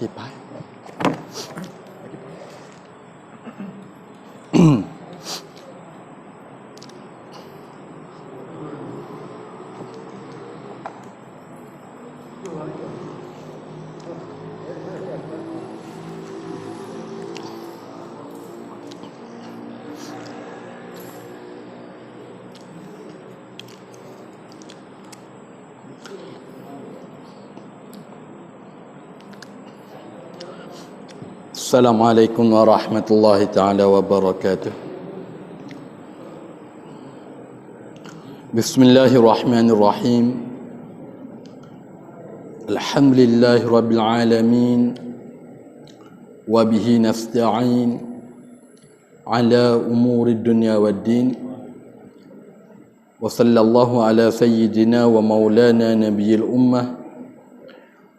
กี่ไป Assalamualaikum warahmatullahi taala wabarakatuh. Bismillahirrahmanirrahim. Alhamdulillahi rabbil alamin wa bihi nasta'in ala umuri dunya waddin. Wa sallallahu ala sayyidina wa maulana nabiyil ummah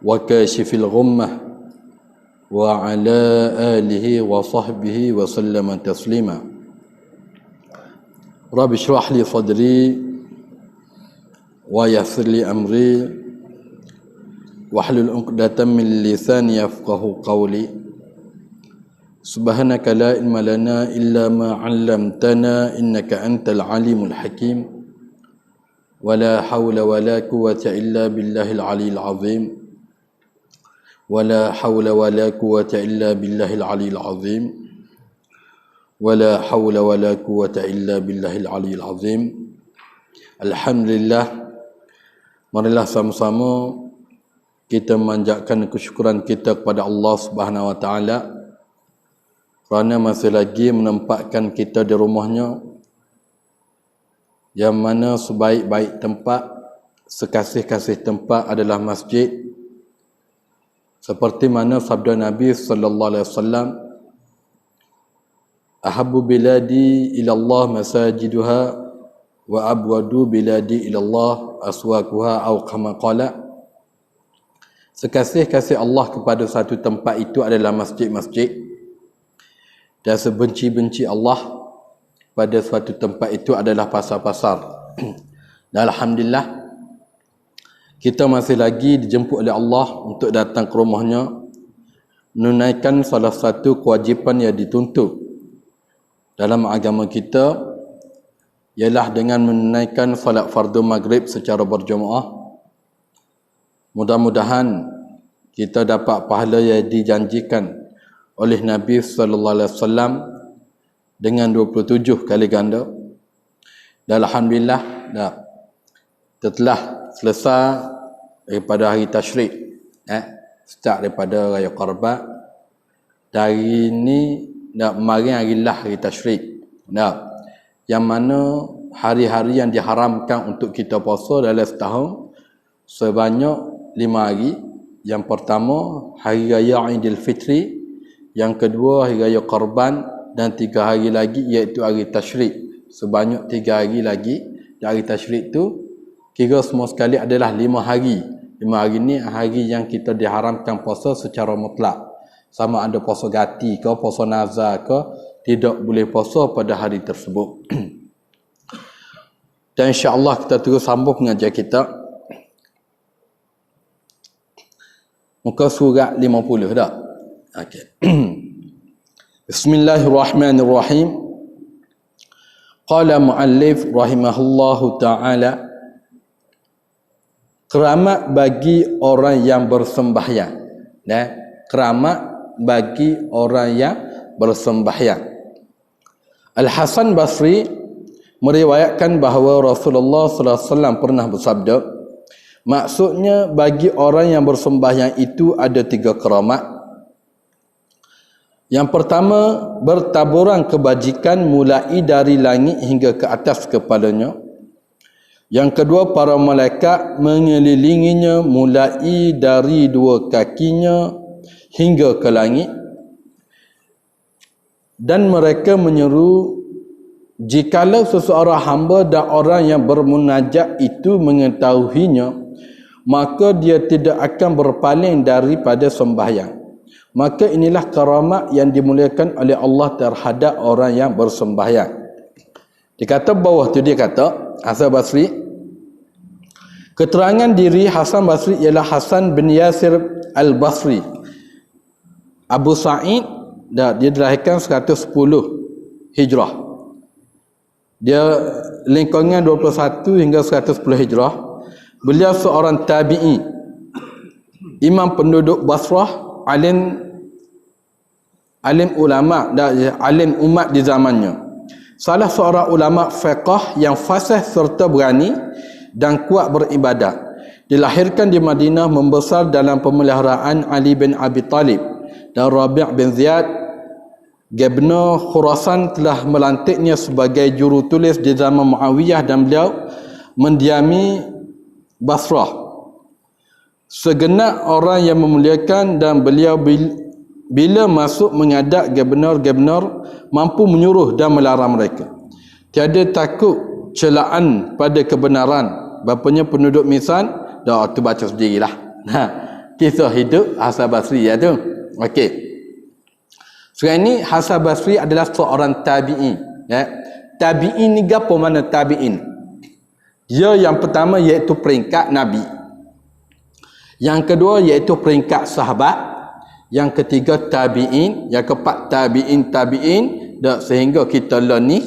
wa kashifil ghummah wa ala alihi wa sahbihi wa sallama taslima. Rabbi shrah li sadri wa yassir li amri wahlul 'uqdatam min lisani yafqahu qawli. Subhanaka la ilma lana illa ma 'allamtana innaka antal alimul hakim. Wa la hawla wa la quwwata illa billahil aliyyil azim. ولا حول ولا قوة إلا بالله العلي العظيم ولا حول ولا قوة إلا بالله العلي العظيم. Alhamdulillah, marilah sama-sama kita memanjatkan kesyukuran kita kepada Allah Subhanahu wa taala kerana masih lagi menempatkan kita di rumahnya, yang mana sebaik-baik tempat, sekasih-kasih tempat adalah masjid. Seperti mana sabda Nabi sallallahu alaihi wasallam, ahabbu biladi ila Allah masajiduha wa abwadu biladi ila Allah aswaquha atau kama qala. Sekasih-kasih Allah kepada satu tempat itu adalah masjid-masjid, dan sebenci-benci Allah pada suatu tempat itu adalah pasar-pasar. Dan alhamdulillah, kita masih lagi dijemput oleh Allah untuk datang ke rumahnya, menunaikan salah satu kewajipan yang dituntut dalam agama kita, ialah dengan menunaikan salat fardu maghrib secara berjemaah. Mudah-mudahan kita dapat pahala yang dijanjikan oleh Nabi sallallahu alaihi wasallam dengan 27 kali ganda. Dan alhamdulillah, telah selesai daripada hari tasyrik, start daripada raya Qarban. Dari ni kemarin hari lah hari tasyrik, yang mana hari-hari yang diharamkan untuk kita puasa dalam setahun sebanyak 5 hari. Yang pertama hari raya Idul Fitri, yang kedua hari raya Qarban, dan 3 hari lagi iaitu hari tasyrik. Sebanyak 3 hari lagi. Dari tasyrik tu kira semua sekali adalah 5 hari. 5 hari ni hari yang kita diharamkan puasa secara mutlak. Sama ada puasa gati ke, puasa nazar ke, tidak boleh puasa pada hari tersebut. Dan insya-Allah kita terus sambung pengajian kita. Muka surat 50 dah. Okey. Bismillahirrahmanirrahim. Qala muallif rahimahullahu taala, keramat bagi orang yang bersembahyang. Keramat bagi orang yang bersembahyang. Al-Hasan Basri meriwayatkan bahawa Rasulullah sallallahu alaihi wasallam pernah bersabda, maksudnya bagi orang yang bersembahyang itu ada 3 keramat. Yang pertama, bertaburan kebajikan mulai dari langit hingga ke atas kepalanya. Yang kedua, para malaikat mengelilinginya mulai dari 2 kakinya hingga ke langit. Dan mereka menyeru, jikalau seseorang hamba dan orang yang bermunajat itu mengetahuinya, maka dia tidak akan berpaling daripada sembahyang. Maka inilah karamat yang dimuliakan oleh Allah terhadap orang yang bersembahyang. Dia kata bawah tu, dia kata Hasan Basri, keterangan diri Hasan Basri ialah Hasan bin Yasir Al-Basri. Abu Sa'id dia dilahirkan 110 Hijrah. Dia lingkungan 21 hingga 110 Hijrah. Beliau seorang tabi'i, imam penduduk Basrah, alim ulama dan alim umat di zamannya. Salah seorang ulama fiqh yang fasih serta berani dan kuat beribadah. Dilahirkan di Madinah, membesar dalam pemeliharaan Ali bin Abi Talib, dan Rabi' bin Ziyad Gubernur Khurasan telah melantiknya sebagai jurutulis di zaman Muawiyah, dan beliau mendiami Basrah. Segenap orang yang memuliakan, dan beliau bila masuk menghadap gubernur-gubernur mampu menyuruh dan melarang mereka. Tiada takut celaan pada kebenaran. Bapanya penduduk Misan, dah tu baca sendirilah. Kisah hidup Hasan Basri ya tu. Okey. Sekarang ni Hasan Basri adalah seorang tabi'i, ya. Tabi'in ni gapo mana tabi'in? Dia yang pertama iaitu peringkat Nabi. Yang kedua iaitu peringkat sahabat. Yang ketiga tabi'in, yang keempat tabi'in, sehingga kita lah ni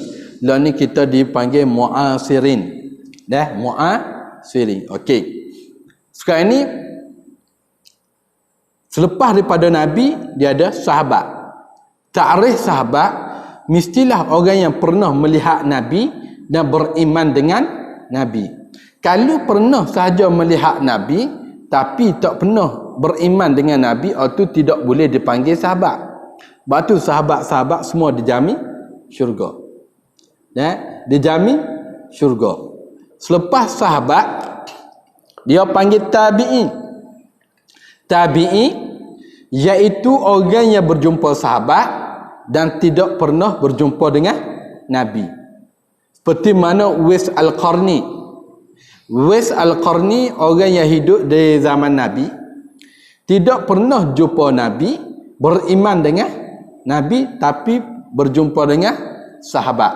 kita dipanggil mu'asirin. Dah, mu'asirin. Okey. Sekarang ni selepas daripada Nabi, dia ada sahabat. Ta'rif sahabat, mestilah orang yang pernah melihat Nabi dan beriman dengan Nabi. Kalau pernah sahaja melihat Nabi tapi tak pernah beriman dengan Nabi, itu tidak boleh dipanggil sahabat. Sebab tu sahabat-sahabat semua dijamin syurga. Ya, dijamin syurga. Selepas sahabat, dia panggil tabi'i. Tabi'i iaitu orang yang berjumpa sahabat dan tidak pernah berjumpa dengan Nabi. Seperti mana Uwais Al-Qarni. Uwais Al-Qarni orang yang hidup di zaman Nabi, tidak pernah jumpa Nabi, beriman dengan Nabi, tapi berjumpa dengan sahabat.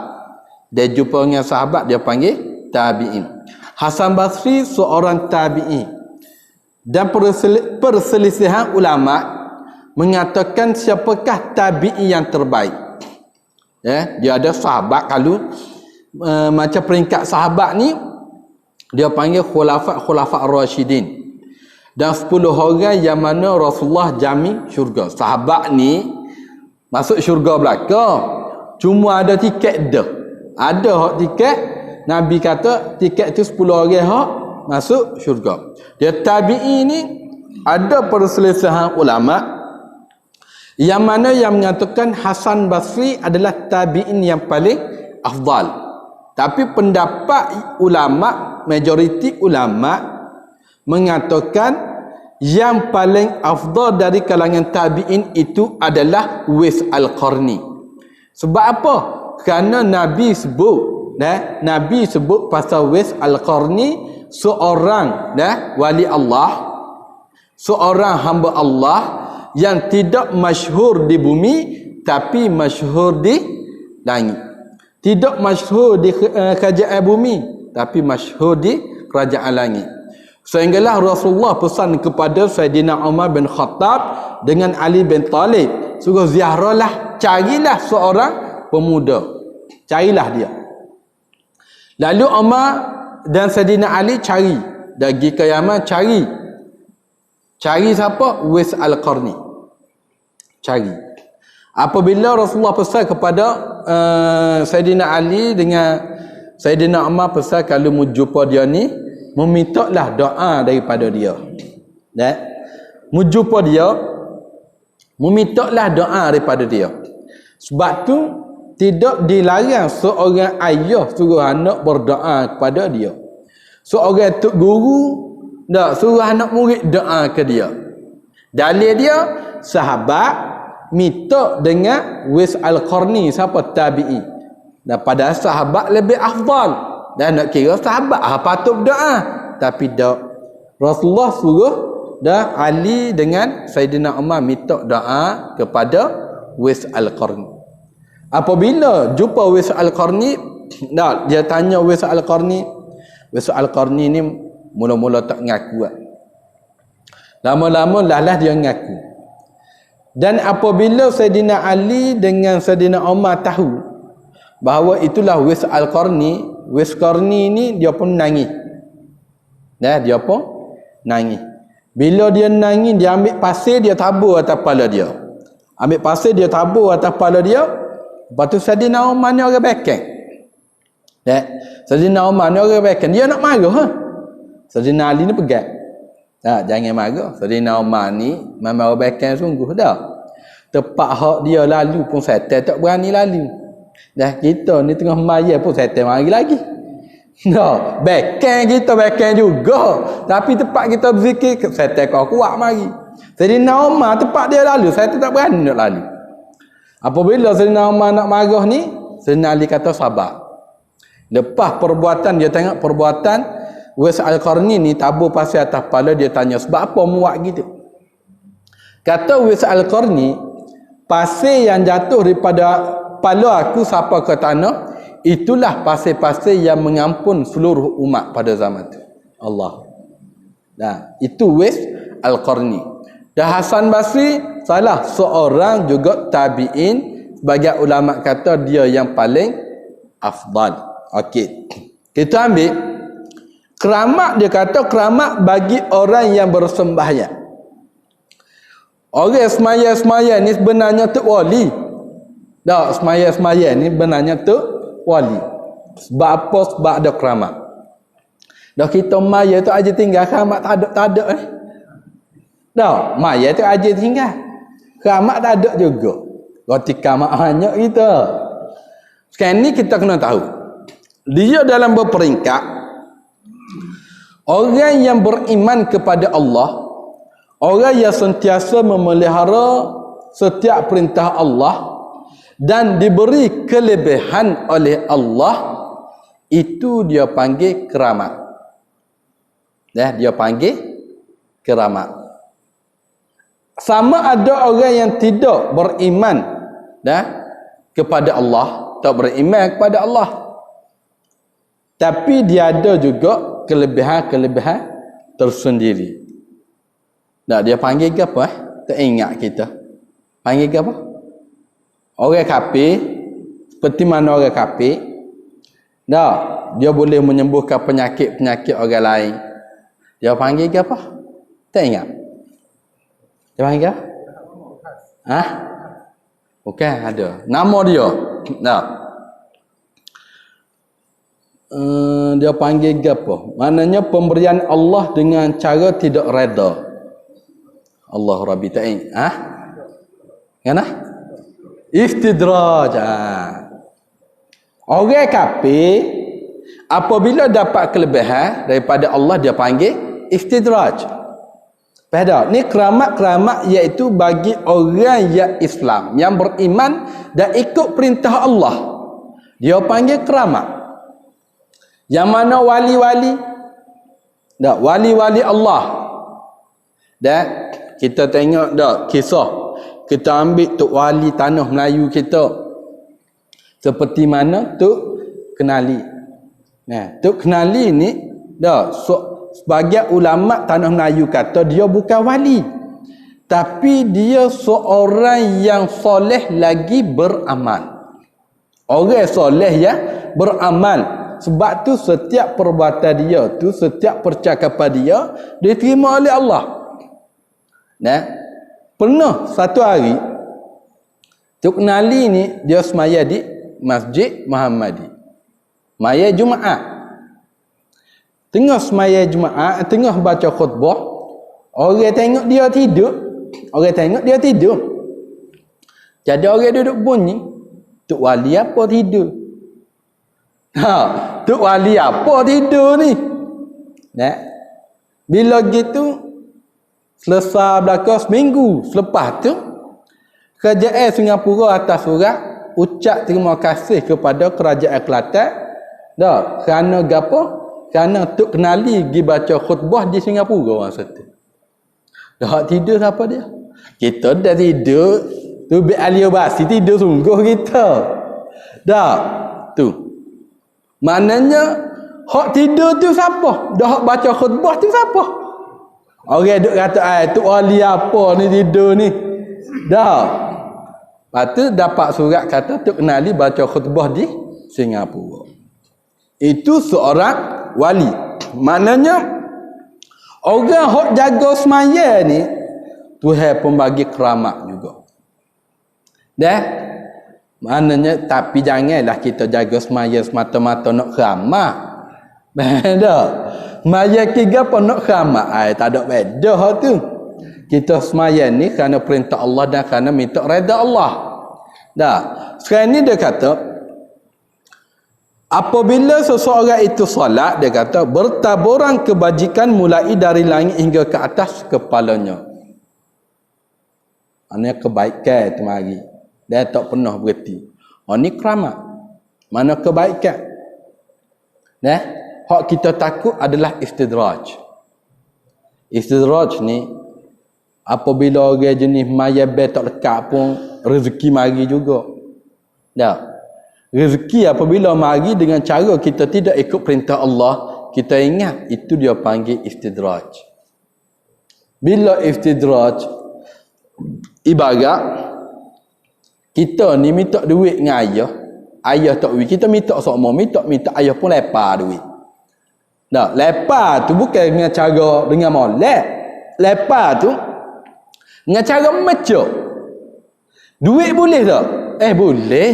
Dia jumpa dengan sahabat, dia panggil tabi'in. Hasan Basri seorang tabi'i. Dan perselisihan ulama mengatakan siapakah tabi'i yang terbaik. Ya, dia ada sahabat, kalau macam peringkat sahabat ni dia panggil khulafa ar-rasyidin. Dan 10 orang yang mana Rasulullah jamin syurga. Sahabat ni masuk syurga belaka. Cuma ada tiket dah. Ada hak tiket, Nabi kata tiket tu 10 orang hak masuk syurga. Dia tabi'i ni ada perselisihan ulama yang mana yang mengatakan Hasan Basri adalah tabi'in yang paling afdal. Tapi pendapat ulama, majoriti ulama mengatakan yang paling afdal dari kalangan tabi'in itu adalah Uwais Al-Qarni. Sebab apa? Kerana Nabi sebut, Nabi sebut pasal Uwais Al-Qarni seorang wali Allah, seorang hamba Allah yang tidak masyhur di bumi tapi masyhur di langit. Tidak masyhur di kerajaan bumi tapi masyhur di kerajaan langit. Sehinggalah Rasulullah pesan kepada Sayyidina Umar bin Khattab dengan Ali bin Talib, suruh ziarahlah, carilah seorang pemuda, carilah dia. Lalu Umar dan Sayyidina Ali cari, pergi ke Yaman cari siapa? Uwais Al-Qarni. Cari. Apabila Rasulullah pesan kepada Sayyidina Ali dengan Sayyidina Umar, pesan kalau mau jumpa dia ni, memintalah doa daripada dia. Mau jumpa dia, memintalah doa daripada dia. Sebab tu tidak dilarang seorang ayah suruh anak berdoa kepada dia. Seorang tok guru tak suruh anak murid doa ke dia. Dalil dia sahabat minta dengan Uwais Al-Qarni, siapa? Tabi'i. Dan pada sahabat lebih afdal. Dan nak kira sahabat patut doa, tapi tak. Rasulullah suruh Ali dengan Sayyidina Umar minta doa kepada Uwais Al-Qarni. Apabila jumpa Uwais Al-Qarni, dia tanya Uwais Al-Qarni. Uwais Al-Qarni ni mula-mula tak ngaku. Lama-lama lah dia ngaku. Dan apabila Sayyidina Ali dengan Sayyidina Umar tahu bahawa itulah Wais Al-Qarni, Wais Qarni ni dia pun nangis. Dia pun nangis. Bila dia nangis, dia ambil pasir, dia tabur atas kepala dia. Ambil pasir, dia tabur atas kepala dia. Lepas tu Sayyidina Umar ni orang bekeng. Sayyidina Umar ni orang bekeng. Dia nak marah. Ha? Sayyidina Ali ni pegat. Jangan marah. Sayyidina Umar ni memang orang bekeng sungguh dah. Tepat hak dia lalu pun setan tak berani lalu. Kita ni tengah mayat pun setan mari lagi. Bekeng kita bekeng juga. Tapi tempat kita berzikir, setan kau kuat mari. Sayyidina Umar tempat dia lalu, setan tak berani nak lalu. Apabila Sayyidina Umar nak marah ni, Sayyidina Ali kata sabar. Lepas perbuatan, dia tengok perbuatan Wais Al-Qarni ni tabur pasir atas kepala, dia tanya sebab apa muat gitu. Kata Wais Al-Qarni, pasir yang jatuh daripada kepala aku sampai ke tanah, itulah pasir-pasir yang mengampun seluruh umat pada zaman itu. Allah. Itu Wais Al-Qarni. Dan Hasan Basri salah seorang juga tabi'in, sebagai ulama kata dia yang paling afdal. Okey. Kita ambil keramat, dia kata keramat bagi orang yang bersembahyang. Orang semaya-semaya ni sebenarnya tu wali. Semaya-semaya ni sebenarnya tu wali. Sebab apa? Sebab ada keramat. Kita maya tu aja tinggal, keramat tak ada maya tu aja tinggal, keramat tak ada juga. Roti keramat banyak kita. Sekarang ni kita kena tahu, dia dalam berperingkat orang yang beriman kepada Allah, orang yang sentiasa memelihara setiap perintah Allah dan diberi kelebihan oleh Allah, itu dia panggil keramat. Dia panggil keramat. Sama ada orang yang tidak beriman kepada Allah, tak beriman kepada Allah, tapi dia ada juga kelebihan-kelebihan tersendiri. Dia panggil ke apa? Tak ingat kita. Panggil ke apa? Orang kafir, seperti mana orang kafir, dia boleh menyembuhkan penyakit-penyakit orang lain. Dia panggil ke apa? Tak ingat. Dia panggil apa? Bukan ada. Nama dia. Dia panggil ke apa? Maknanya pemberian Allah dengan cara tidak reda. Allah Rabbi ta'in. Kenapa? Istidraj. Orang kafir apabila dapat kelebihan daripada Allah, dia panggil istidraj. Pada ni keramat-keramat iaitu bagi orang yang Islam, yang beriman dan ikut perintah Allah, dia panggil keramat. Yang mana wali-wali, wali-wali Allah. Dan kita tengok kisah, kita ambil Tok Wali tanah Melayu kita, seperti mana Tok Kenali. Tok Kenali ni sebagai ulama tanah Melayu kata dia bukan wali, tapi dia seorang yang soleh lagi beramal. Orang soleh yang beramal. Sebab tu setiap perbuatan dia tu, setiap percakapan dia diterima oleh Allah. Pernah satu hari Tok Kenali ni dia semaya di Masjid Muhammadi, semaya Jumaat. Tengah semaya Jumaat, tengah baca khutbah, orang tengok dia tidur. Jadi orang duduk bunyi, Tok Wali apa tidur? Tok Wali apa tidur ni? Bila gitu, selesai belakang seminggu selepas tu, Kerajaan Singapura atas surat ucap terima kasih kepada Kerajaan Kelantan. Kerana gapo? Kerana Tok Kenali pergi baca khutbah di Singapura masa tu. Dah tidur siapa dia? Kita dah tidur. Tu bi Alio Basi tidur sungguh kita. Tu. Maknanya hak tidur tu siapa? Dah baca khutbah tu siapa? Orang duk kata Tok Wali apa ni tidur ni? Dah. Lepas tu dapat surat kata Tok Kenali baca khutbah di Singapura. Itu seorang wali. Maknanya orang hok jaga semaya ni Tuhan pun bagi keramat juga. Dah. Maknanya tapi janganlah kita jaga semaya semata-mata nak keramat. Beda. Semaya tiga pun nak keramat. Tak ada beda tu. Kita semaya ni kerana perintah Allah dan kerana minta redha Allah. Dah. Sekarang ni dia kata apabila seseorang itu solat, dia kata bertaburan kebajikan mulai dari langit hingga ke atas kepalanya. Maknanya kebaikan itu mari. Dia tak pernah berhenti. Ni keramat. Mana kebaikan. Hak kita takut adalah istidraj. Istidraj ni apabila orang jenis mayabah tak lekat pun rezeki mari juga. Dah. Rezeki apabila mari dengan cara kita tidak ikut perintah Allah, kita ingat itu dia panggil istidraj. Bila istidraj, ibarat kita ni minta duit dengan ayah, ayah tak duit, kita minta sama, minta ayah pun lepas duit. Dah, lepas tu bukan dengan cara dengan molek. Lepas tu dengan cara macam duit boleh tak? Boleh.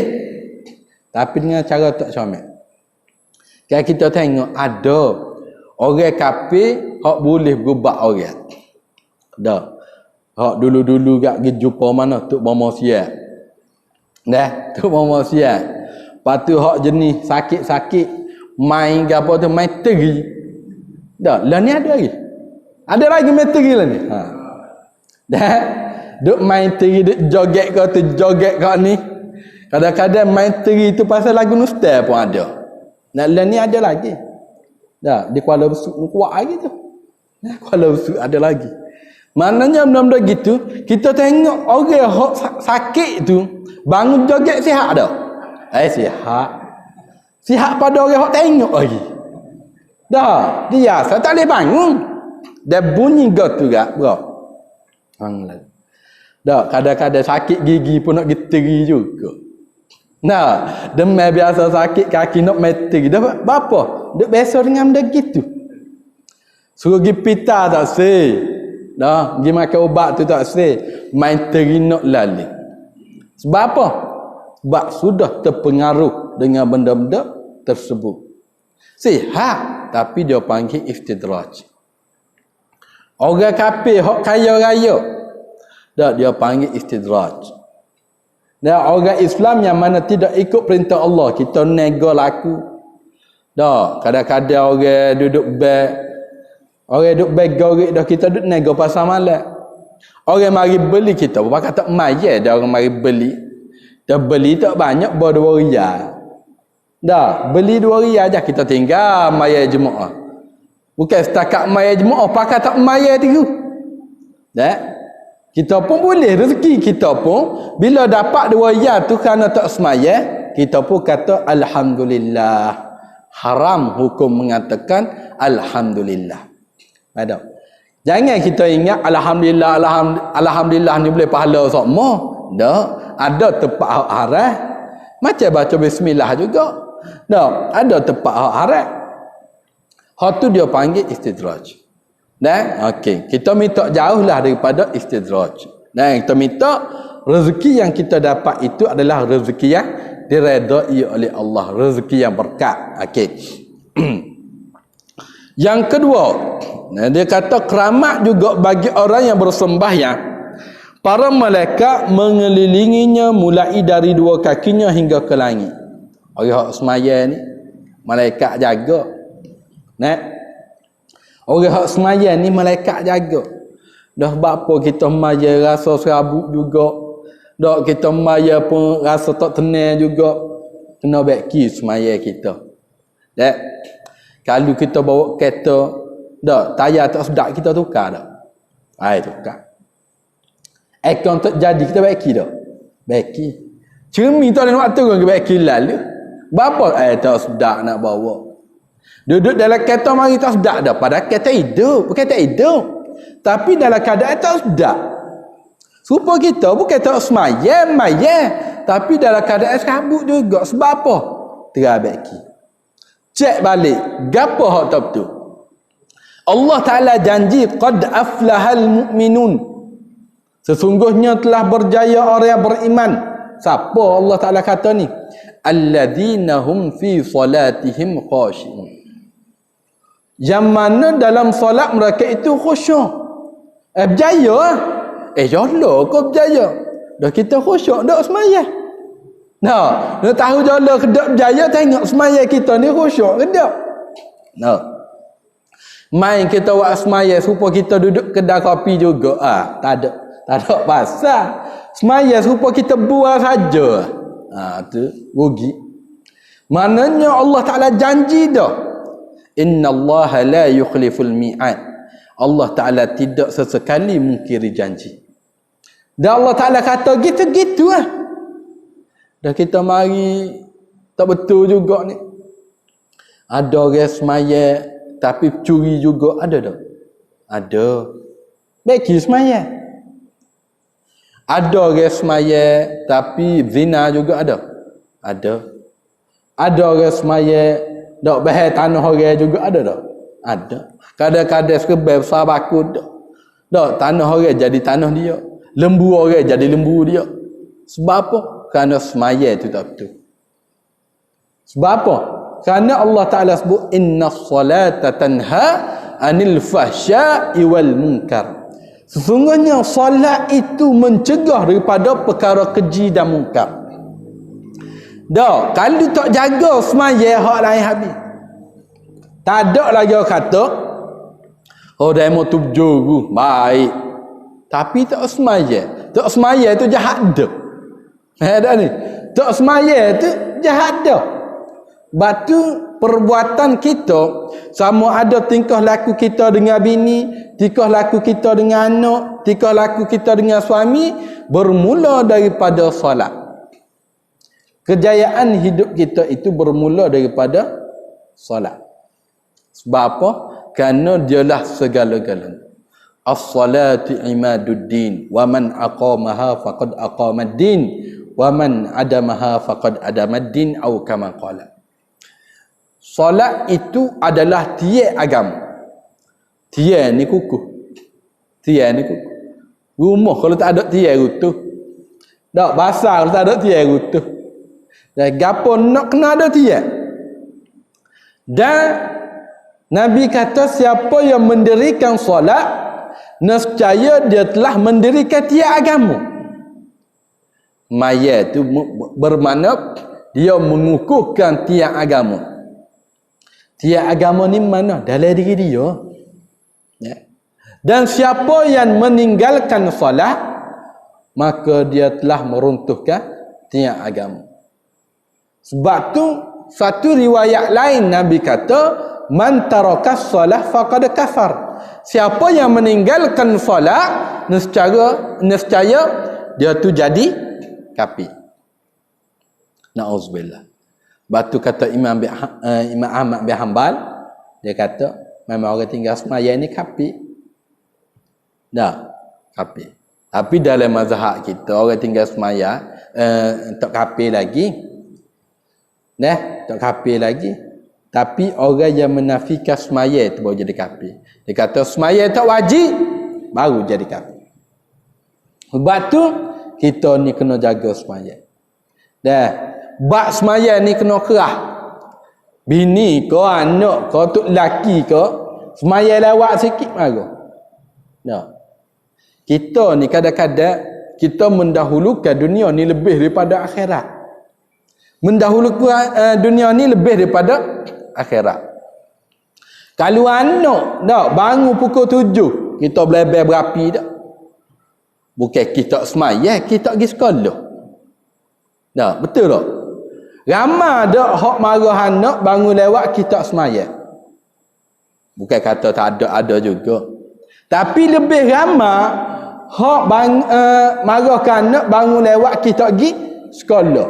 Tapi dengan cara tak comel. Kalau kita tengok ada orang kafir hak boleh berubah orang. Dah. Hak dulu-dulu gak pergi jumpa mana Tok Mama Siap. Dah, Tok Mama Siap. Lepas tu hak jenis sakit-sakit main ke apa tu main teri. Dah, lah ni ada lagi. Ada lagi main teri lah ni. Dah. Duk main teri, duk joget ke tu, joget ke ni. Kadang-kadang main teri tu pasal lagu Nustal pun ada. Nah, lah ni ada lagi. Dah, di Kuala Besut kuat lagi tu. Nah, Kuala Besut ada lagi. Maknanya benda-benda gitu, kita tengok orang sakit tu bangun joget sihat dah. Sihat. Sihat pada orang hok tengok lagi. Dah, dia asal tak boleh bangun. Dia bunyi tu gak, bro. Dah, kadang-kadang sakit gigi pun nak geteri juga. Nah, demam biasa sakit kaki nak mati. Dah apa? Duk biasa dengan benda gitu. Suruh pergi pita tak sih. Dah, pergi makan ubat tu tak sih. Main terinok lali. Sebab apa? Sebab sudah terpengaruh dengan benda-benda tersebut. Sihat, tapi dia panggil istidraj. Orang kafir hak kaya raya. Dah, dia panggil istidraj. Dan orang Islam yang mana tidak ikut perintah Allah, kita nego laku. Dah, kadang-kadang orang duduk beg. Orang duduk beg gorek dah, kita duduk nego pasal malam. Orang mari beli kita, bukan tak mayat dah orang mari beli. Dah beli tak banyak, bawa 2 riyal. Dah, beli 2 riyal aja kita tinggal mayat jemaah. Bukan setakat mayat jemaah, pakai tak mayat tu. Dah. Kita pun boleh rezeki kita pun bila dapat 2 riyal tu kerana tak semaya, kita pun kata alhamdulillah. Haram hukum mengatakan alhamdulillah. Ada. Jangan kita ingat alhamdulillah alhamdulillah ni boleh pahala semua. Dah, ada tempat hak haram. Macam baca bismillah juga. Dah, ada tempat hak haram. Hak tu dia panggil istidraj. Dan okey, kita minta jauhlah daripada istidraj. Dan kita minta rezeki yang kita dapat itu adalah rezeki yang diredai oleh Allah, rezeki yang berkat. Okey. Yang kedua, dia kata keramat juga bagi orang yang bersembahyang. Para malaikat mengelilinginya mulai dari 2 kakinya hingga ke langit. Orang semaya ni malaikat jaga. Orang hak semaya ni malaikat jaga. Dah apa kita semaya rasa serabut juga. Dah kita semaya pun rasa tak tenang juga. Kena beki semaya kita. Dah. Kalau kita bawa kereta, dah tayar tak sedap kita tukar dah. Tukar. Aircon tak jadi kita beki dah. Beki. Cermin tak ada waktu kan beki lalu. Bapa tak sedap nak bawa. Duduk dalam kereta mari tak sedap dah. Padahal kereta hidup. Bukan tak hidup. Tapi dalam keadaan tak sedap. Serupa kita bukan tak semaya, tapi dalam keadaan serabut juga. Sebab apa? Terabaki. Cek balik. Gapo hak tak betul? Allah Ta'ala janji, qad aflahal mu'minun. Sesungguhnya telah berjaya orang yang beriman. Siapa Allah Ta'ala kata ni? Alladzina hum fi salatihim khashi'un. Yang mana dalam solat mereka itu khusyuk. Berjaya lah. Jala kau berjaya. Dah kita khusyuk dak semaya. Nah, nak tahu jala ke dak berjaya, tengok semaya kita ni khusyuk ke dak. Nah. Main kita buat semaya supaya kita duduk kedai kopi juga. Tak ada pasal. Semaya supaya kita buat saja. Tu rugi. Maknanya Allah Taala janji dah. Innallaha la yukhliful mi'ad. Allah Taala tidak sesekali mungkiri janji. Dan Allah Ta'ala kata gitu-gitu lah. Dah kita mari tak betul juga ni. Ada orang semaya tapi curi juga ada tak? Ada. Beki semaya. Ada orang semaya tapi zina juga ada. Ada. Ada orang semaya dak bahai tanah orang juga ada tak? Ada. Kadang-kadang sekebai besar baku dak tanah orang jadi tanah dia. Lembu orang jadi lembu dia. Sebab apa? Kerana semaya itu tak betul. Sebab apa? Kerana Allah Ta'ala sebut innas salata tanha anil fahsya'i wal munkar. Sesungguhnya solat itu mencegah daripada perkara keji dan munkar. Dah, kalau tak jaga semaya hak lain habis. Tak ada lagi orang kata demo tu berjuru baik. Tapi tak semaya. Tak semaya itu jahat dah. Ada ni. Tak semaya itu jahat dah. Batu perbuatan kita sama ada tingkah laku kita dengan bini, tingkah laku kita dengan anak, tingkah laku kita dengan suami bermula daripada solat. Kejayaan hidup kita itu bermula daripada solat. Sebab apa? Kerana dialah segala-galanya. As-salatu imaduddin wa man aqamaha faqad aqamaddin wa man adamaha faqad adamaddin atau kama qala. Solat itu adalah tiang agama. Tiang ni kukuh. Tiang ni kukuh. Rumah kalau tak ada tiang rutuh. Tak basah kalau tak ada tiang rutuh. Dan gapo nak kena ada tiang. Dan Nabi kata siapa yang mendirikan solat nescaya dia telah mendirikan tiang agama. Maya itu bermakna dia mengukuhkan tiang agama. Tiang agama ni mana? Dalam diri dia. Ya. Dan siapa yang meninggalkan solat, maka dia telah meruntuhkan tiang agama. Sebab tu satu riwayat lain Nabi kata man tarakas solah faqad kafar. Siapa yang meninggalkan solat nescaya dia tu jadi kafir. Nauzubillah. Batu kata Imam Ahmad bin Hanbal, dia kata memang orang tinggal semaya ni kafir. Dah, kafir. Tapi dalam mazhab kita orang tinggal semaya tak kafir lagi. Tak kafir lagi. Tapi orang yang menafikan semaya itu baru jadi kafir. Dia kata semaya tak wajib, baru jadi kafir. Sebab tu kita ni kena jaga semaya. Dah, bab semaya ni kena kerah. Bini kau, anak kau, tok laki kau, semaya lawak sikit baru. Dah. Kita ni kadang-kadang kita mendahulukan dunia ni lebih daripada akhirat. Mendahulukan dunia ni lebih daripada akhirat. Kalau anak dak bangun pukul 7, kita belajar berapi dak. Bukan kita semaya, kita pergi sekolah. Dak, betul tak? Ramai dak hak marah anak bangun lewat kita semaya. Bukan kata tak ada juga. Tapi lebih ramai hak marah anak bangun lewat kita pergi sekolah.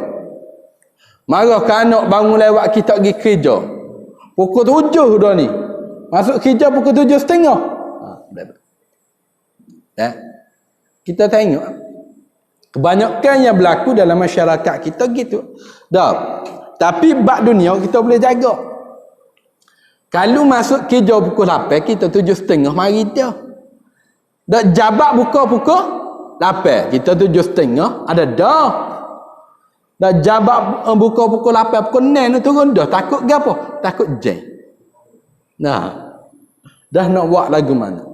Marah anak bangun lewat kita pergi kerja. Pukul 7 dah ni. Masuk kerja pukul 7.30. Kita tengok Kebanyakan yang berlaku dalam masyarakat kita gitu. Dah. Tapi bab dunia kita boleh jaga. Kalau masuk kerja pukul 8, kita 7.30 mari dia. Dah jabat buka pukul 8, kita 7.30 ada dah. Dah jabat buka pukul 8, pukul 6 tu turun dah. Takut ke apa? Takut jam. Nah. Dah nak buat lagu mana?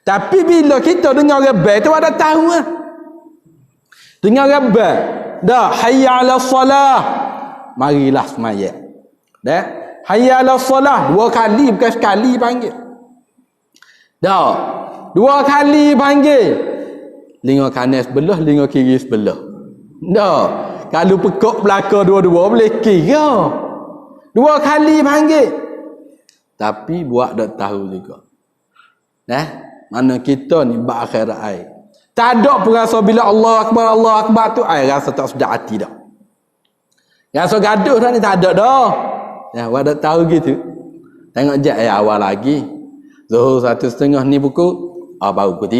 Tapi bila kita dengar rebel tu ada tahu lah. Dengar rebel. Dah, hayya 'ala solah. Marilah semaya. Dah, hayya 'ala solah 2 kali bukan sekali panggil. Dah, 2 kali panggil. Linga kanan sebelah, linga kiri sebelah. Dah, kalau pekok belakang dua-dua boleh kira. 2 kali panggil. Tapi buat tak tahu juga. Mana kita ni bak akhirat ai. Tak ada pun rasa bila Allah Akbar tu ai rasa tak sedap hati dah. Rasa gaduh dah ni tak ada dah. Ya, awak dah tahu gitu. Tengok je awal lagi. Zuhur 1.30 ni pukul baru pukul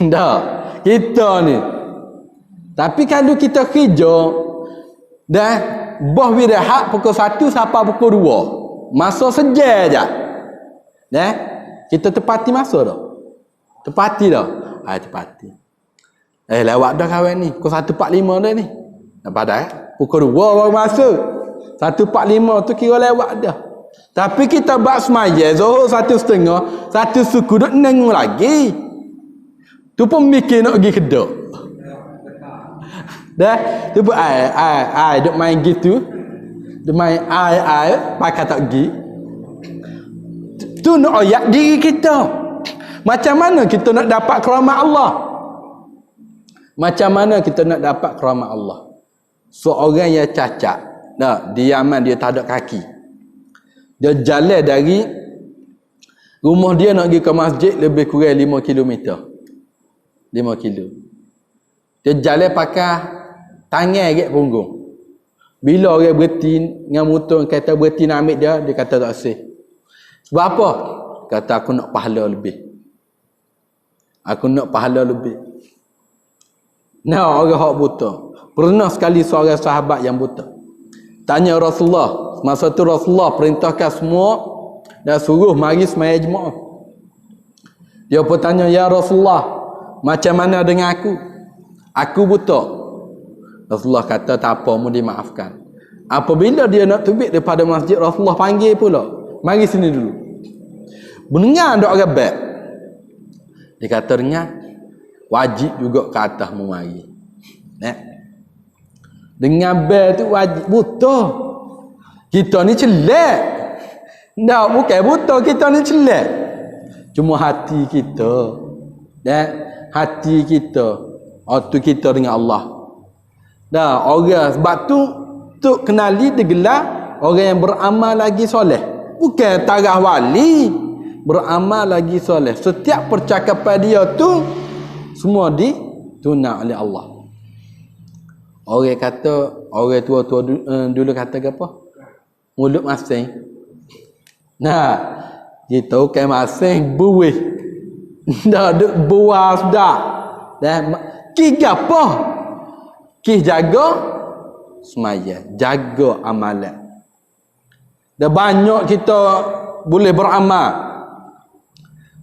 3. Dah. Kita ni. Tapi kalau kita kerja dah boh wirahat pukul 1 sampai pukul 2. Masa sejam je. Kita tepati masa dah. Tepati dah. Tepati. Lewat dah kawan ni. Pukul 1.45 dah ni. Pada pukul 2 baru masuk. 1.45 tu kira lewat dah. Tapi kita bak semaya Zuhur 1.30, 1 suku duk nengung lagi. Tu pun mikir nak pergi kedok. Dah, tu pun duk main gitu. Duk main pakai tak pergi. Tu nak ayat diri kita. Macam mana kita nak dapat keramat Allah? Macam mana kita nak dapat keramat Allah? Seorang yang cacat, di Yaman dia tak ada kaki. Dia jalan dari rumah dia nak pergi ke masjid lebih kurang 5 km. 5 kilo. Dia jalan pakai tangan agak punggung. Bila orang berhenti dengan motor kata berhenti nak ambil dia, dia kata tak sah. Sebab apa? Kata aku nak pahala lebih. Aku nak pahala lebih. Nah, orang hak buta. Pernah sekali seorang sahabat yang buta tanya Rasulullah. Masa tu Rasulullah perintahkan semua dan suruh mari sembahyang jemaah. Dia pun tanya, ya Rasulullah, macam mana dengan aku? Aku buta. Rasulullah kata tak apa, mu dimaafkan. Apabila dia nak tubik daripada masjid, Rasulullah panggil pula, mari sini dulu. Mendengar dok rebek. Dia kata dengar, wajib juga ke atas mu mari. Dengan bel tu wajib. Buta. Kita ni celak. Tak, bukan buta, kita ni celak. Cuma hati kita. Hati kita. Waktu kita dengan Allah. Dah, orang sebab tu kenali digelar orang yang beramal lagi soleh. Bukan tarah wali. Beramal lagi soleh. Setiap percakapan dia tu semua dituna oleh Allah. Orang kata, orang tua-tua dulu kata ke apa? Mulut masing. Nah, kita kan masing buih. Dah duk buah sudah. Dah ki apa? Ki jaga semaya, jaga amalan. Dah banyak kita boleh beramal.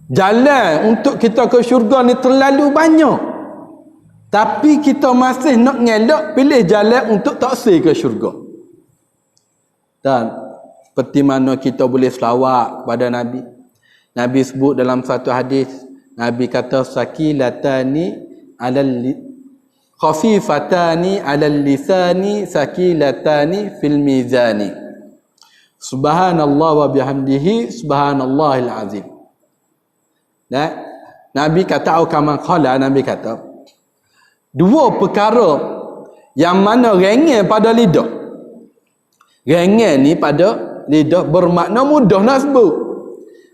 Jalan untuk kita ke syurga ni terlalu banyak. Tapi kita masih nak ngelak pilih jalan untuk taksir ke syurga. Dan seperti mana kita boleh selawat kepada Nabi. Nabi sebut dalam satu hadis, Nabi kata sakilatani alal khafifatani alal lisani sakilatani fil mizani. Subhanallah wa bihamdihi subhanallahil azim. Nabi kata atau kama qala, Nabi kata dua perkara yang mana ringan pada lidah. Ringan ni pada lidah bermakna mudah nak sebut.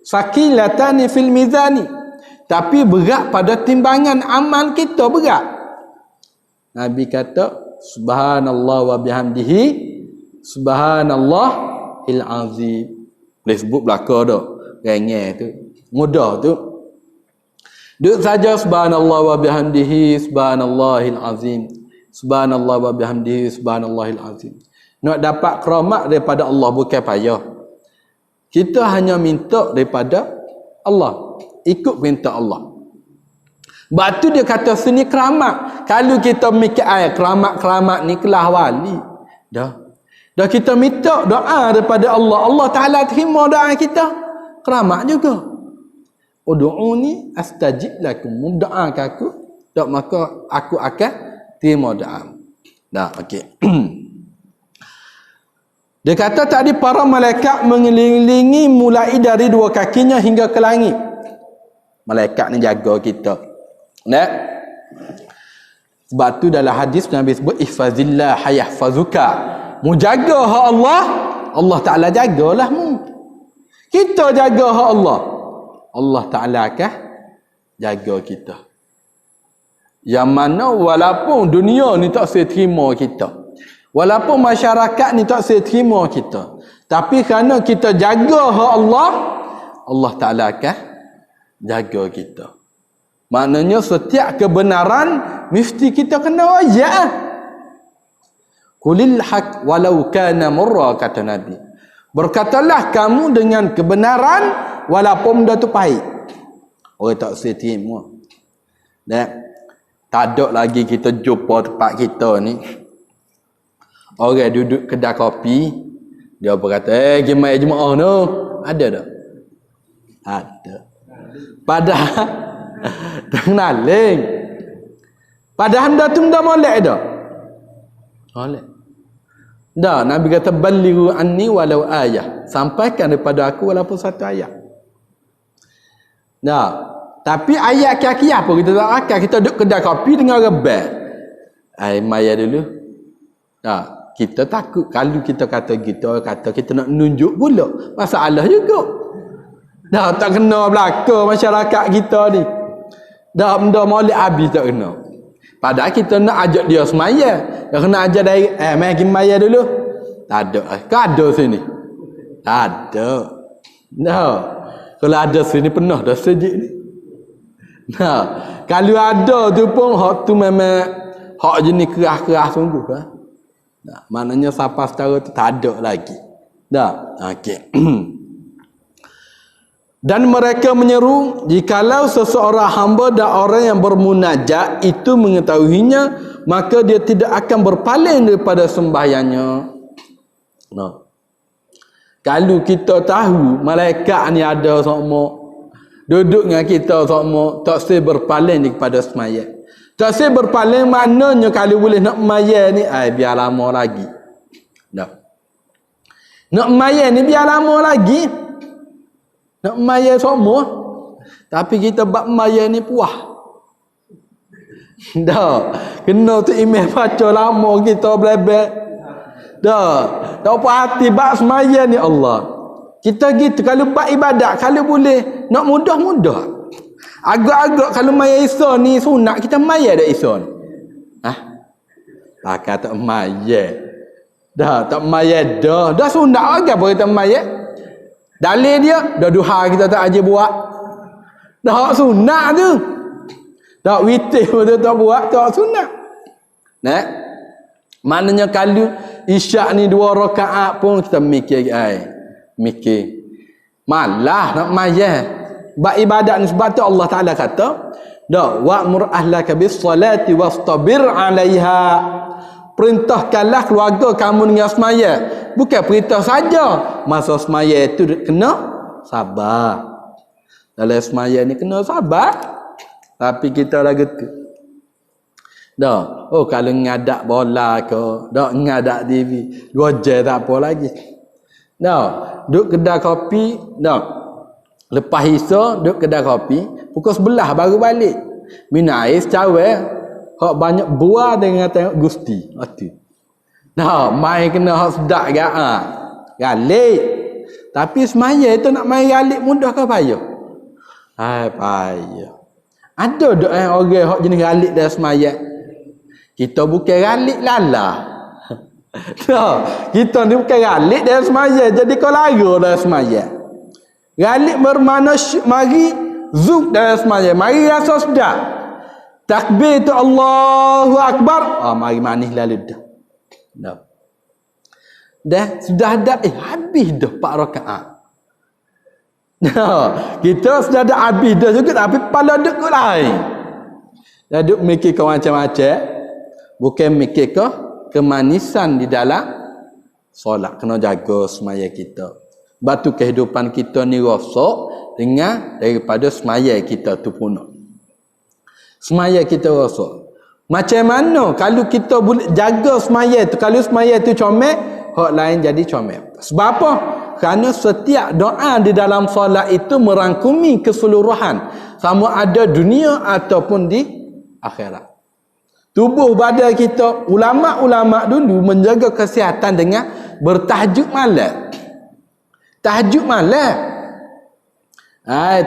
Sakilatani fil mizani. Tapi berat pada timbangan amal kita, berat. Nabi kata subhanallah wa bihamdihi subhanallahil azim. Boleh sebut belaka dah. Ringan tu. Mudah tu. Duk saja subhanallah wa bihamdihi subhanallahil azim. Subhanallah wa bihamdihi subhanallahil azim. Nak dapat keramat daripada Allah bukan payah. Kita hanya minta daripada Allah. Ikut perintah Allah. Sebab tu dia kata sini keramat. Kalau kita mikir keramat-keramat ni kelah wali. Dah kita minta doa daripada Allah. Allah Ta'ala terima doa kita. Keramat juga. Ud'uni astajib lakum. Doakan aku, tak maka aku akan terima doa. Dah, okey. Dia kata tadi para malaikat mengelilingi mulai dari dua kakinya hingga ke langit. Malaikat ni jaga kita. Nah. Sebab tu dalam hadis Nabi sebut ihfazillah yahfazuka. Mu jaga hak Allah, Allah Ta'ala jagalah mu. Kita jaga hak Allah, Allah Ta'ala akan jaga kita. Yang mana walaupun dunia ni tak saya terima kita, walaupun masyarakat ni tak saya terima kita, tapi kerana kita jaga hak Allah, Allah Ta'ala akan jaga kita. Maknanya setiap kebenaran mesti kita kena wajah. Qulil haq walau kana murra, kata Nabi. Berkatalah kamu dengan kebenaran walaupun benda tu pahit. Orang tak saya terima. Tak ada lagi kita jumpa tempat kita ni orang duduk kedai kopi, dia berkata, gimana jemaah tu? Ada tak? Ada. Padahal terkenaling. Padahal dah tu dah molek dah. Molek. Dah, Nabi kata balighu anni walau ayah. Sampaikan daripada aku walaupun satu ayat. Dah. Tapi ayat kia-kia apa kita tak akan. Kita duduk kedai kopi dengan rebel. Maya dulu. Dah. Kita takut kalau kita kata gitu, kata kita nak nunjuk pula. Masalah juga. Dah tak kena belaka masyarakat kita ni. Dah benda molek habis tak kena. Padahal kita nak ajak dia semaya. Dia kena ajar dari mai pergi maya dulu. Tak ada. Kau ada sini? Tak ada. Nah. Kalau ada sini penuh dah sejik ni. Nah, kalau ada tu pun hak tu memang hak jenis kerah-kerah sungguh kan. Nah, maknanya siapa setara tu tak ada lagi. Dah. Okey. Dan mereka menyeru, jikalau seseorang hamba dan orang yang bermunajat itu mengetahuinya, maka dia tidak akan berpaling daripada sembahyangnya. Nah. Kalau kita tahu malaikat ni ada semua duduk dengan kita semua, tak saya berpaling daripada sembahyang. Tak saya berpaling maknanya kalau boleh nak sembahyang ni, biar lama lagi. Dah. Nak sembahyang ni biar lama lagi. Nak maya semua. Tapi kita bab maya ni puah. Dah. Kena tu email baca lama kita belebek. Dah. Tak apa hati bab semaya ni Allah. Kita gitu kalau bab ibadat kalau boleh nak mudah-mudah. Agak-agak kalau maya Isa ni sunat kita maya dak Isa ni. Pakai tak maya. Dah tak maya dah. Dah sunat agak apa kita maya. Dalil dia dah duha kita tak aja buat. Dah hak sunat tu. Tak witir tu tak buat, tak sunat. Nah. Maknanya kalau isyak ni 2 rakaat pun kita mikir mikir. Malah nak mayah. Bab ibadat ni sebab tu Allah Taala kata, "Da wa'mur ahlaka bis-salati wastabir 'alaiha." Perintahkanlah keluarga kamu dengan semaya. Bukan perintah saja. Masa semaya itu kena sabar. Dalam semaya ni kena sabar. Tapi kita lagi tu. Dah. Oh kalau ngadak bola ke, dak ngadak TV, 2 jam tak apa lagi. Dah. Duduk kedai kopi, dah. Lepas Isya duduk kedai kopi, pukul 11 baru balik. Minum air secawai. Hak banyak buah dengan tengok Gusti. Hati. Nah, mai kena hak sedap gak galik. Tapi semaya itu nak mai galik mudah ke payah? Payah. Ada orang hak jenis galik dah semaya. Kita bukan galik lalah. Nah, kita ni bukan galik dah semaya. Jadi kau lara dah semaya. Galik bermakna mari zuk dalam semaya. Mari rasa sedap. Takbir tu Allahu Akbar. Mari manis lalu dah. Dah sudah ada habis dah 4 rakaat. Kita sudah ada habis dah juga tapi kepala duk kot lain. Dah duk mikir ke macam-macam. Bukan mikir ke kemanisan di dalam solat. Kena jaga semaya kita. Batu kehidupan kita ni rosak dengan daripada semaya kita tu punah. Semaya kita rosak. Macam mana kalau kita boleh jaga semaya tu, kalau semaya tu comel, hak lain jadi comel. Sebab apa? Kerana setiap doa di dalam solat itu merangkumi keseluruhan, sama ada dunia ataupun di akhirat. Tubuh badan kita, ulama-ulama dulu menjaga kesihatan dengan bertahajud malam. Tahajud malam.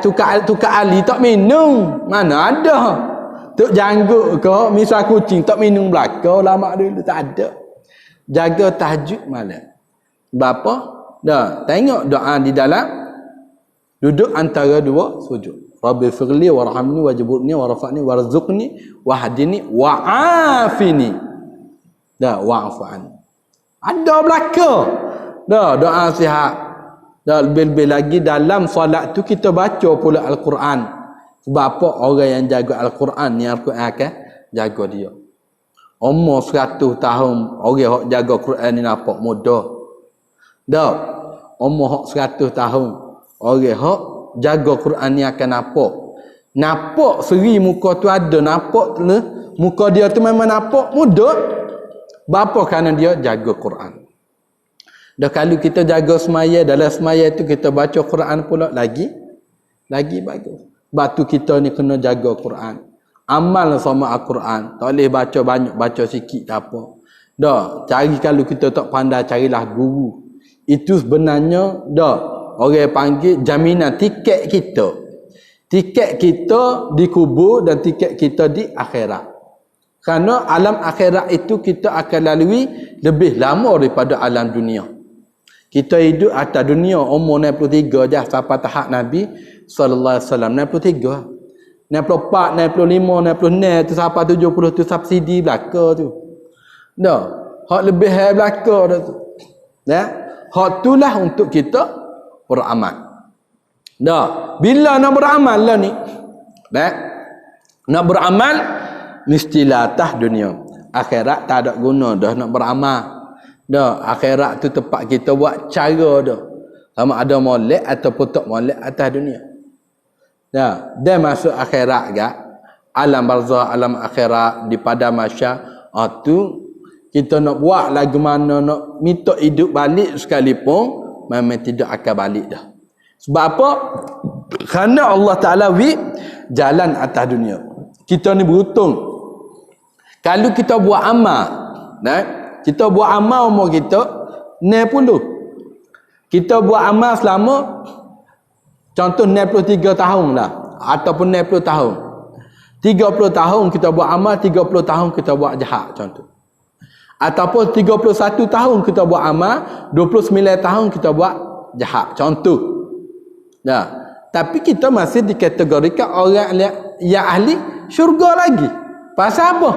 Tukar ali tak minum. Mana ada? Tok janggut ke, misal kucing tak minum belaka, ulama dulu tak ada. Jaga tahajud malam. Bapa? Dah, tengok doa di dalam duduk antara dua sujud. Rabbi firli warhamni wajburni warfa'ni warzuqni wahdini wa'afini. Dah, wa'afan. Ada belaka. Dah, doa sihat. Dah, lebih-lebih lagi dalam solat tu kita baca pula Al-Quran. Sebab apa? Orang yang jaga Al-Quran ni Al-Quran akan jaga dia. Umur 100 tahun orang yang jaga Quran ni nampak muda. Dah, umur 100 tahun orang yang jaga Quran ni akan nampak seri muka tu ada, nampak muka dia tu memang nampak muda. Bapa kerana dia jaga Quran. Dah, kalau kita jaga semaya, dalam semaya tu kita baca Quran pula lagi bagus. Batu kita ni kena jaga Quran. Amal sama Al-Quran. Tak boleh baca banyak, baca sikit tak apa. Dah, cari kalau kita tak pandai, carilah guru. Itu sebenarnya orang panggil jaminan tiket kita. Tiket kita di kubur dan tiket kita di akhirat. Kerana alam akhirat itu kita akan lalui lebih lama daripada alam dunia. Kita hidup atas dunia umur 63 je sampai tahap Nabi sallallahu alaihi wasallam 63. 94, 95, 96 tu sampai 70 tu subsidi belaka tu. Dah, hak lebih belaka dah tu. Ya. Hak itulah untuk kita beramal. Dah, bila nak beramal lah ni. Dah. Nak beramal mestilah atas dunia. Akhirat tak ada guna dah nak beramal. Dah, akhirat tu tempat kita buat cara dah. Sama ada molek ataupun tak molek atas dunia. Dah, dia masuk akhirat gak. Alam barzah, alam akhirat di padang mahsyar. Tu kita nak buat lagu mana nak minta hidup balik sekalipun memang tidak akan balik dah. Sebab apa? Kerana Allah Ta'ala jalan atas dunia. Kita ni beruntung. Kalau kita buat amal, kita buat amal umur kita 60. Kita buat amal selama contoh 63 tahun lah ataupun 60 tahun. 30 tahun kita buat amal, 30 tahun kita buat jahat contoh. Ataupun 31 tahun kita buat amal, 29 tahun kita buat jahat contoh. Nah, tapi kita masih dikategorikan orang yang ahli syurga lagi. Pasal apa?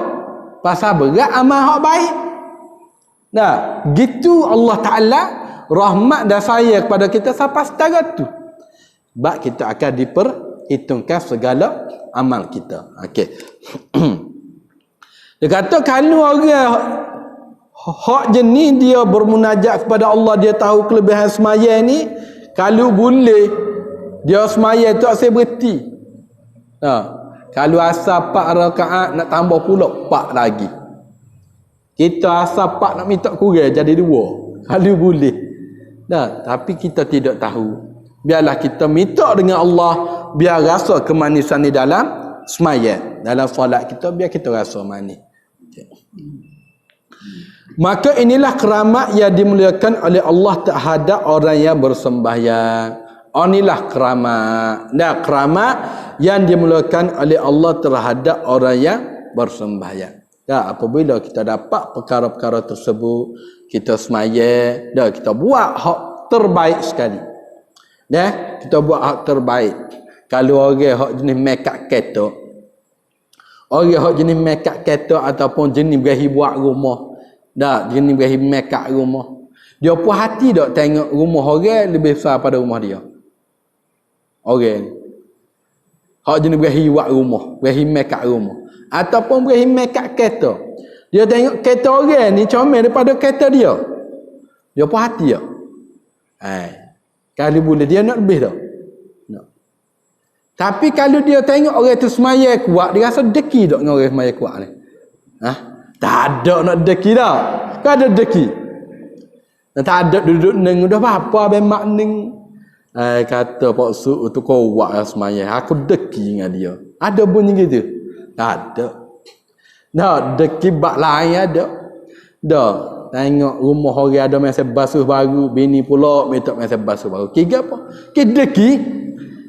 Pasal berat amal hak baik. Nah, gitu Allah Ta'ala rahmat dan sayang kepada kita sampai setara tu. Sebab kita akan diperhitungkan segala amal kita. Okey. Dia kata kalau orang hak jenis dia bermunajat kepada Allah, dia tahu kelebihan semaya ni, kalau boleh dia semaya tu asyik berhenti. Kalau asal 4 rakaat nak tambah pula 4 lagi. Kita asal 4 nak minta kurang jadi 2 kalau boleh. Tapi kita tidak tahu. Biarlah kita minta dengan Allah, biar rasa kemanisan ni dalam semaya, dalam solat kita, biar kita rasa manis. Okay. Maka inilah keramat yang dimuliakan oleh Allah terhadap orang yang bersembahyang. Inilah keramat. Keramat yang dimuliakan oleh Allah terhadap orang yang bersembahyang. Apabila kita dapat perkara-perkara tersebut, kita semaya, kita buat hak terbaik sekali. Kita buat hak terbaik. Kalau orang hak jenis makeup ketok, orang hak jenis makeup ketok ataupun jenis berahi buat rumah, dah jenis berahi makeup rumah, dia puas hati tak tengok rumah orang lebih besar pada rumah dia. Orang hak jenis berahi buat rumah, berahi makeup rumah ataupun berahi makeup ketok, dia tengok kereta orang ni comel daripada kereta dia, dia puas hati tak? Kalau boleh dia nak lebih tak? Nak. Tapi kalau dia tengok orang tu semaya kuat, dia rasa deki tak dengan orang semaya kuat ni? Tak ada nak deki tak? Kan ada deki. Tak ada duduk neng dah apa bemak neng. Kata Pak Su tu kuat lah semaya. Aku deki dengan dia. Ada bunyi gitu? Tak ada. Dah deki bak lain ada. Dah tengok rumah orang ada masa basuh baru, bini pula minta masa basuh baru. Kira apa? Kira deki.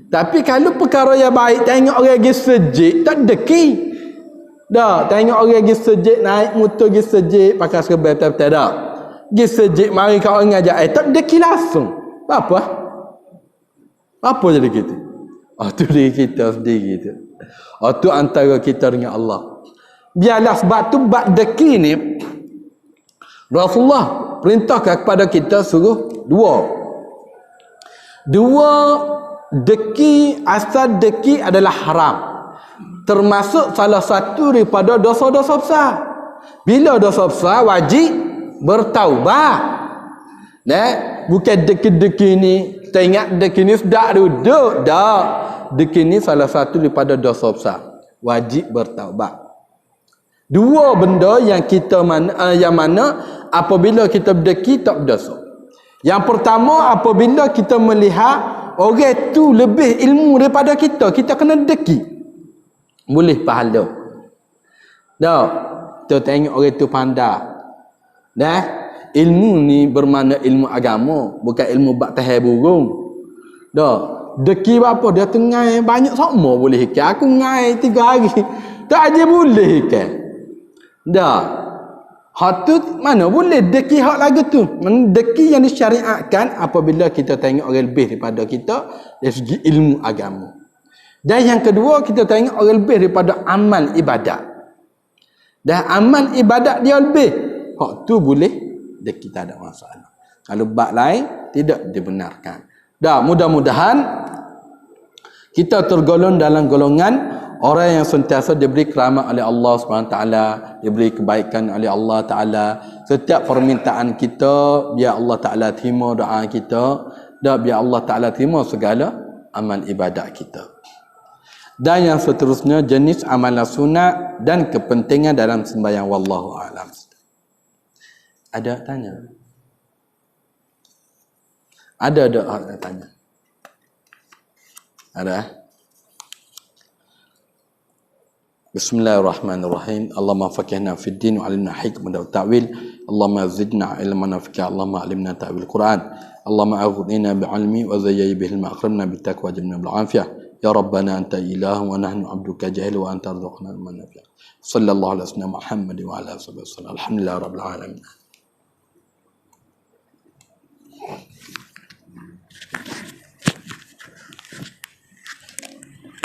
Tapi kalau perkara yang baik, tengok orang pergi sejik, tak deki. Dah, tengok orang pergi sejik, naik motor pergi sejik, pakai serba betul-betul dah. Pergi sejik, mari kau ngajak, tak deki langsung. Apa? Apa jadi gitu? Tu diri kita sendiri tu. Tu antara kita dengan Allah. Biarlah sebab tu, bab deki ni, Rasulullah perintahkan kepada kita suruh dua deki. Asal deki adalah haram, termasuk salah satu daripada dosa-dosa besar. Bila dosa besar wajib bertaubat. Bukan deki-deki ni kita ingat deki ni sudah duduk dah. Deki ni salah satu daripada dosa besar, wajib bertaubat. Dua benda yang kita yang mana apabila kita berdeki tak berdosa. Yang pertama, apabila kita melihat orang tu lebih ilmu daripada kita, kita kena deki, boleh pahala. Dah, kita tengok orang tu pandai. Dah, ilmu ni bermakna ilmu agama, bukan ilmu bak tahai burung. Dah, deki apa dia tengai banyak sama boleh ikan. Aku ngai 3 hari tak aja boleh ikan. Dah, hak tu mana boleh deki hak lagu tu. Deki yang disyariatkan apabila kita tengok orang lebih daripada kita dari segi ilmu agama. Dan yang kedua, kita tengok orang lebih daripada amal ibadat. Dan amal ibadat dia lebih, hak tu boleh deki, tak ada masalah. Kalau bab lain tidak dibenarkan. Dah, mudah-mudahan kita tergolong dalam golongan orang yang sentiasa diberi keramat oleh Allah SWT, diberi kebaikan oleh Allah Ta'ala. Setiap permintaan kita, biar Allah Ta'ala terima doa kita, dan biar Allah Ta'ala terima segala amal ibadat kita. Dan yang seterusnya, jenis amalan sunat dan kepentingan dalam sembahyang. Wallahu a'lam. Ada tanya? Ada tanya? Ada? Bismillahirrahmanirrahim. Allahumma faqihna fid din wa 'allimna hikmata wa ta'wil. Allahumma zidna ilman nafi'a. Allahumma 'allimna ta'wil Quran. Allahumma aghnina bi'ilmi wa zayyid bihi al-ma'akramna bitaqwa jannah bil 'afiyah. Ya rabbana anta ilahu wa nahnu 'abduka jahil wa anta arzuqna ilman nafi'a. Sallallahu alaihi wasallam Muhammad wa ala alihi wasallam. Alhamdulillah rabbil alamin.